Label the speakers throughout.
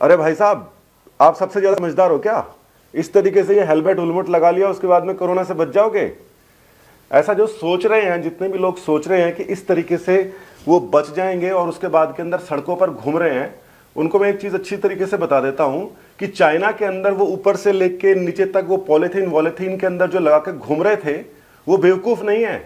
Speaker 1: अरे भाई साहब, आप सबसे ज्यादा समझदार हो क्या? इस तरीके से ये हेलमेट उलमेट लगा लिया, उसके बाद में कोरोना से बच जाओगे? ऐसा जो सोच रहे हैं, जितने भी लोग सोच रहे हैं कि इस तरीके से वो बच जाएंगे और उसके बाद के अंदर सड़कों पर घूम रहे हैं, उनको मैं एक चीज अच्छी तरीके से बता देता हूं कि चाइना के अंदर वो ऊपर से लेके नीचे तक वो पॉलीथीन वॉलीथीन के अंदर जो लगा के घूम रहे थे, वो बेवकूफ नहीं है।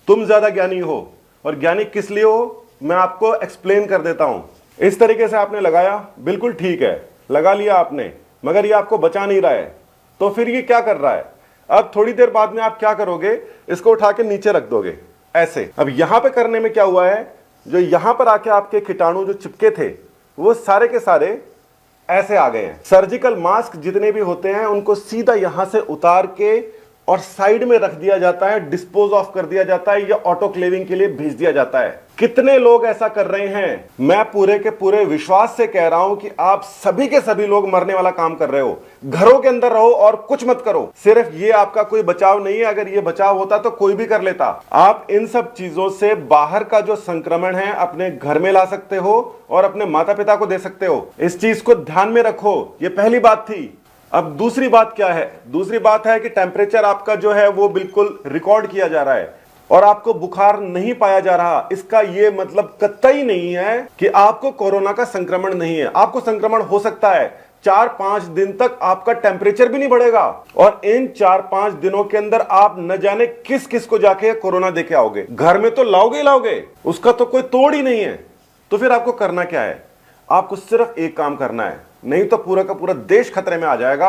Speaker 1: तुम ज्यादा ज्ञानी हो, और ज्ञानी किस लिए हो मैं आपको एक्सप्लेन कर देता हूं। इस तरीके से आपने लगाया, बिल्कुल ठीक है, लगा लिया आपने, मगर ये आपको बचा नहीं रहा है, तो फिर ये क्या कर रहा है? अब थोड़ी देर बाद में आप क्या करोगे, इसको उठा के नीचे रख दोगे ऐसे। अब यहां पे करने में क्या हुआ है, जो यहां पर आके आपके कीटाणु जो चिपके थे वो सारे के सारे ऐसे आ गए हैं। सर्जिकल मास्क जितने भी होते हैं उनको सीधा यहां से उतार के और साइड में रख दिया जाता है, डिस्पोज ऑफ कर दिया जाता है, या ऑटोक्लेविंग के लिए भेज दिया जाता है। कितने लोग ऐसा कर रहे हैं? मैं पूरे के पूरे विश्वास से कह रहा हूं कि आप सभी के सभी लोग मरने वाला काम कर रहे हो। घरों के अंदर रहो और कुछ मत करो। सिर्फ ये आपका कोई बचाव नहीं है, अगर ये बचाव होता तो कोई भी कर लेता। आप इन सब चीजों से बाहर का जो संक्रमण है अपने घर में ला सकते हो और अपने माता पिता को दे सकते हो। इस चीज को ध्यान में रखो, ये पहली बात थी। अब दूसरी बात क्या है? दूसरी बात है कि टेम्परेचर आपका जो है वो बिल्कुल रिकॉर्ड किया जा रहा है और आपको बुखार नहीं पाया जा रहा। इसका ये मतलब कतई नहीं है कि आपको कोरोना का संक्रमण नहीं है। आपको संक्रमण हो सकता है। 4-5 दिन तक आपका टेम्परेचर भी नहीं बढ़ेगा और इन 4-5 दिनों के अंदर आप न जाने किस किस को जाके कोरोना देके आओगे। घर में तो लाओगे ही लाओगे, उसका तो कोई तोड़ ही नहीं है। तो फिर आपको करना क्या है? आपको सिर्फ एक काम करना है, नहीं तो पूरा का पूरा देश खतरे में आ जाएगा।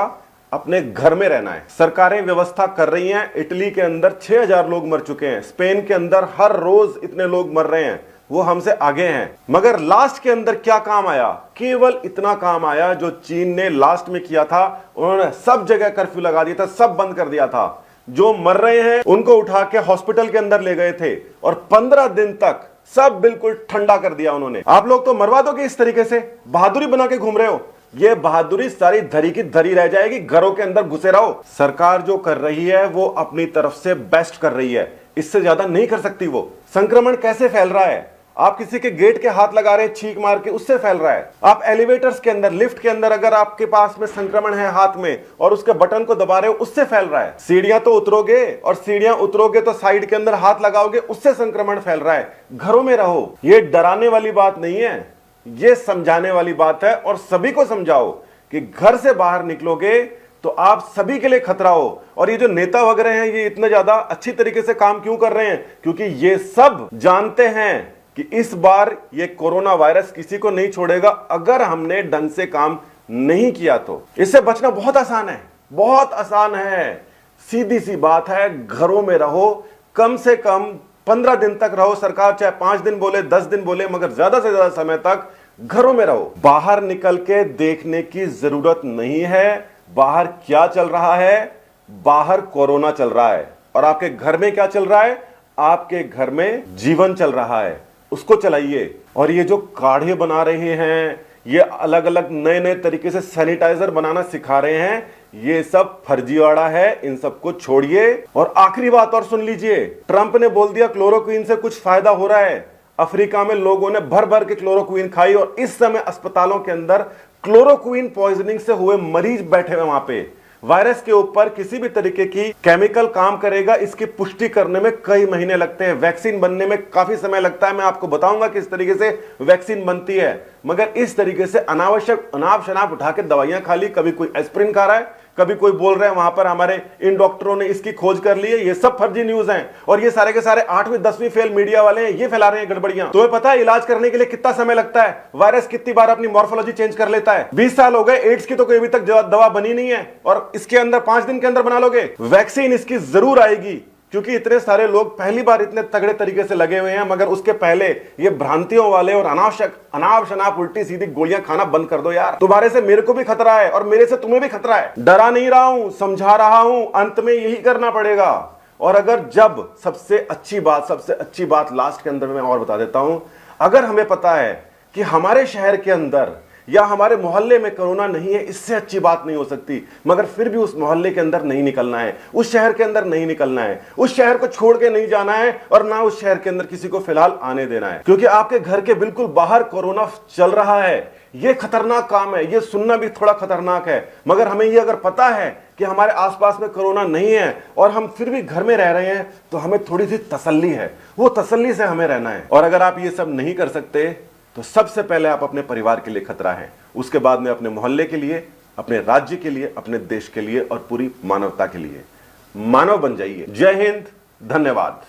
Speaker 1: अपने घर में रहना है। सरकारें व्यवस्था कर रही हैं। इटली के अंदर 6000 लोग मर चुके हैं। स्पेन के अंदर हर रोज इतने लोग मर रहे हैं, वो हमसे आगे हैं। मगर लास्ट के अंदर क्या काम आया? केवल इतना काम आया जो चीन ने लास्ट में किया था। उन्होंने सब जगह कर्फ्यू लगा दिया था, सब बंद कर दिया था। जो मर रहे हैं उनको उठा के हॉस्पिटल के अंदर ले गए थे और 15 दिन तक सब बिल्कुल ठंडा कर दिया उन्होंने। आप लोग तो मरवा दोगे इस तरीके से, बहादुरी बना के घूम रहे हो। ये बहादुरी सारी धरी की धरी रह जाएगी। घरों के अंदर घुसे रहो। सरकार जो कर रही है वो अपनी तरफ से बेस्ट कर रही है, इससे ज्यादा नहीं कर सकती वो। संक्रमण कैसे फैल रहा है? आप किसी के गेट के हाथ लगा रहे हैं छींक मार के, उससे फैल रहा है। आप एलिवेटर्स के अंदर, लिफ्ट के अंदर अगर आपके पास में संक्रमण है हाथ में और उसके बटन को दबा रहे हो, उससे फैल रहा है। सीढ़ियां तो उतरोगे और सीढ़ियां उतरोगे तो साइड के अंदर हाथ लगाओगे, उससे संक्रमण फैल रहा है। घरों में रहो। ये डराने वाली बात नहीं है, ये समझाने वाली बात है। और सभी को समझाओ कि घर से बाहर निकलोगे तो आप सभी के लिए खतरा हो। और ये जो नेता वगैरह हैं, ये इतना ज्यादा अच्छी तरीके से काम क्यों कर रहे हैं? क्योंकि ये सब जानते हैं कि इस बार ये कोरोना वायरस किसी को नहीं छोड़ेगा अगर हमने ढंग से काम नहीं किया तो। इससे बचना बहुत आसान है, बहुत आसान है। सीधी सी बात है, घरों में रहो। कम से कम 15 दिन तक रहो। सरकार चाहे 5 दिन बोले, 10 दिन बोले, मगर ज्यादा से ज्यादा समय तक घरों में रहो। बाहर निकल के देखने की जरूरत नहीं है बाहर क्या चल रहा है। बाहर कोरोना चल रहा है और आपके घर में क्या चल रहा है? आपके घर में जीवन चल रहा है, उसको चलाइए। और ये जो काढ़े बना रहे हैं, ये अलग अलग नए नए तरीके से सैनिटाइजर बनाना सिखा रहे हैं, ये सब फर्जीवाड़ा है। इन सबको छोड़िए। और आखिरी बात और सुन लीजिए, ट्रंप ने बोल दिया क्लोरोक्वीन से कुछ फायदा हो रहा है। अफ्रीका में लोगों ने भर भर के क्लोरोक्वीन खाई और इस समय अस्पतालों के अंदर क्लोरोक्वीन पॉइजनिंग से हुए मरीज बैठे हुए। वहां पे वायरस के ऊपर किसी भी तरीके की केमिकल काम करेगा, इसकी पुष्टि करने में कई महीने लगते हैं। वैक्सीन बनने में काफी समय लगता है। मैं आपको बताऊंगा किस तरीके से वैक्सीन बनती है। मगर इस तरीके से अनावश्यक अनाप शनाप उठा के दवाइयां खा ली। कभी कोई एस्प्रिन खा रहा है, कभी कोई बोल रहे हैं वहां पर हमारे इन डॉक्टरों ने इसकी खोज कर ली है। ये सब फर्जी न्यूज हैं और ये सारे के सारे 8वीं 10वीं फेल मीडिया वाले हैं, ये फैला रहे हैं गड़बड़ियां। तुम्हें पता है इलाज करने के लिए कितना समय लगता है? वायरस कितनी बार अपनी मॉर्फोलॉजी चेंज कर लेता है? 20 साल हो गए, एड्स की तो कोई अभी तक दवा बनी नहीं है और इसके अंदर 5 दिन के अंदर बना लोगे। वैक्सीन इसकी जरूर आएगी क्योंकि इतने सारे लोग पहली बार इतने तगड़े तरीके से लगे हुए हैं। मगर उसके पहले ये भ्रांतियों वाले और अनावश्यक अनाप शनाप उल्टी सीधी गोलियां खाना बंद कर दो यार। तुम्हारे से मेरे को भी खतरा है और मेरे से तुम्हें भी खतरा है। डरा नहीं रहा हूं, समझा रहा हूं। अंत में यही करना पड़ेगा। और अगर जब सबसे अच्छी बात लास्ट के अंदर मैं और बता देता हूं, अगर हमें पता है कि हमारे शहर के अंदर या हमारे मोहल्ले में कोरोना नहीं है, इससे अच्छी बात नहीं हो सकती। मगर फिर भी उस मोहल्ले के अंदर नहीं निकलना है, उस शहर के अंदर नहीं निकलना है, उस शहर को छोड़ के नहीं जाना है और ना उस शहर के अंदर किसी को फिलहाल आने देना है। क्योंकि आपके घर के बिल्कुल बाहर कोरोना चल रहा है। ये खतरनाक काम है, ये सुनना भी थोड़ा खतरनाक है। मगर हमें ये अगर पता है कि हमारे आसपास में कोरोना नहीं है और हम फिर भी घर में रह रहे हैं, तो हमें थोड़ी सी तसल्ली है, वो तसल्ली से हमें रहना है। और अगर आप ये सब नहीं कर सकते तो सबसे पहले आप अपने परिवार के लिए खतरा है, उसके बाद में अपने मोहल्ले के लिए, अपने राज्य के लिए, अपने देश के लिए और पूरी मानवता के लिए। मानव बन जाइए। जय हिंद, धन्यवाद।